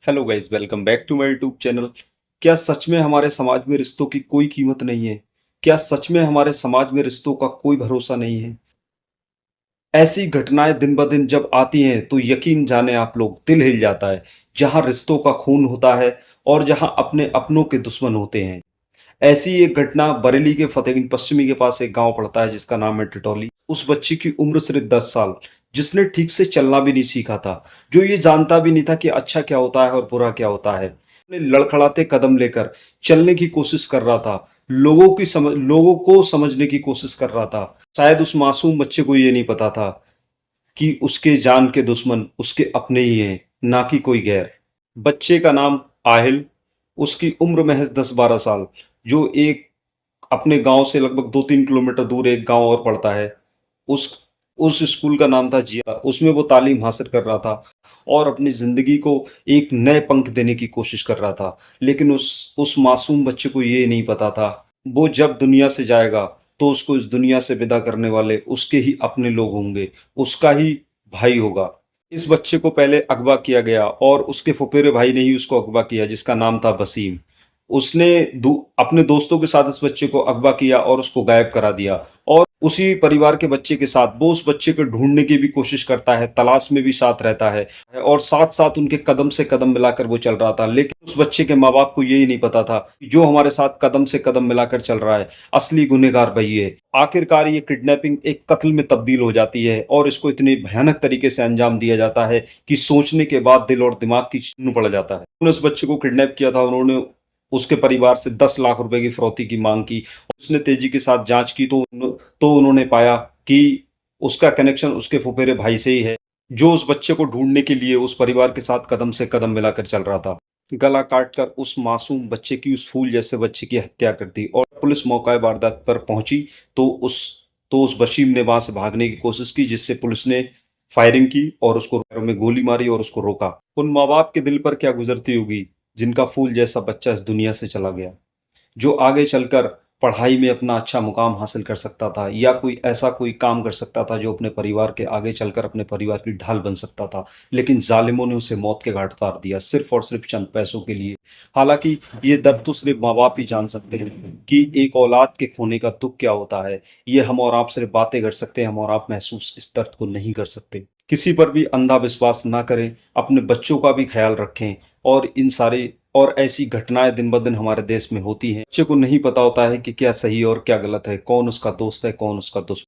Hello guys, welcome back to my YouTube channel. क्या सच में हमारे समाज में रिश्तों की कोई कीमत नहीं है? क्या सच में हमारे समाज में रिश्तों का कोई भरोसा नहीं है? ऐसी घटनाएं दिन ब दिन जब आती हैं तो यकीन जाने आप लोग, दिल हिल जाता है। जहां रिश्तों का खून होता है और जहां अपने अपनों के दुश्मन होते हैं। ऐसी एक घटना बरेली के फतेहगंज पश्चिमी के पास एक गांव पड़ता है जिसका नाम है टिटौली। उस बच्चे की उम्र सिर्फ 10 साल, जिसने ठीक से चलना भी नहीं सीखा था, जो ये जानता भी नहीं था कि अच्छा क्या होता है और बुरा क्या होता है। अपने लड़खड़ाते कदम लेकर चलने की कोशिश कर रहा था। लोगों को समझने की कोशिश कर रहा था। शायद उस मासूम बच्चे को ये नहीं पता था कि उसके जान के दुश्मन उसके अपने ही हैं, ना कि कोई गैर। बच्चे का नाम आहिल, उसकी उम्र महज 10-12 साल, जो एक अपने गांव से लगभग 2-3 किलोमीटर दूर एक गांव और पड़ता है। उस उस स्कूल का नाम था जिया। उसमें वो तालीम हासिल कर रहा था और अपनी जिंदगी को एक नए पंख देने की कोशिश कर रहा था। लेकिन उस मासूम बच्चे को ये नहीं पता था, वो जब दुनिया से जाएगा तो उसको इस दुनिया से विदा करने वाले उसके ही अपने लोग होंगे, उसका ही भाई होगा। इस बच्चे को पहले अगवा किया गया और उसके फुफेरे भाई ने ही उसको अगवा किया, जिसका नाम था वसीम। उसने अपने दोस्तों के साथ इस बच्चे को अगवा किया और उसको गायब करा दिया। और उसी परिवार के बच्चे के साथ वो उस बच्चे को ढूंढने की भी कोशिश करता है, तलाश में भी साथ रहता है और साथ साथ उनके कदम से कदम मिलाकर वो चल रहा था। लेकिन उस बच्चे के माँ बाप को यही नहीं पता था कि जो हमारे साथ कदम से कदम मिलाकर चल रहा है, असली गुनहगार वही है। आखिरकार ये किडनैपिंग एक कत्ल में तब्दील हो जाती है और इसको इतने भयानक तरीके से अंजाम दिया जाता है कि सोचने के बाद दिल और दिमाग की चून पड़ जाता है। उन्होंने उस बच्चे को किडनैप किया था। उन्होंने उसके परिवार से 10 लाख रुपए की फिरौती की मांग की। उसने तेजी के साथ जांच की तो उन्होंने पाया कि उसका कनेक्शन उसके फुफेरे भाई से ही है, जो उस बच्चे को ढूंढने के लिए उस परिवार के साथ कदम से कदम मिलाकर चल रहा था। गला काटकर उस मासूम बच्चे की, उस फूल जैसे बच्चे की हत्या कर दी। और पुलिस मौका वारदात पर पहुंची तो उस वसीम ने वहां से भागने की कोशिश की, जिससे पुलिस ने फायरिंग की और उसको पैरों में गोली मारी और उसको रोका। उन माँ बाप के दिल पर क्या गुजरती होगी जिनका फूल जैसा बच्चा इस दुनिया से चला गया, जो आगे चलकर पढ़ाई में अपना अच्छा मुकाम हासिल कर सकता था या कोई ऐसा कोई काम कर सकता था जो अपने परिवार के आगे चलकर अपने परिवार की ढाल बन सकता था। लेकिन जालिमों ने उसे मौत के घाट उतार दिया, सिर्फ और सिर्फ चंद पैसों के लिए। हालांकि ये दर्द तो सिर्फ माँ बाप ही जान सकते हैं कि एक औलाद के खोने का दुख क्या होता है। ये हम और आप सिर्फ बातें कर सकते हैं, हम और आप महसूस इस दर्द को नहीं कर सकते। किसी पर भी अंधा विश्वास ना करें, अपने बच्चों का भी ख्याल रखें। और इन सारे और ऐसी घटनाएं दिन ब दिन हमारे देश में होती हैं। बच्चे को नहीं पता होता है कि क्या सही और क्या गलत है, कौन उसका दोस्त है, कौन उसका दुश्मन।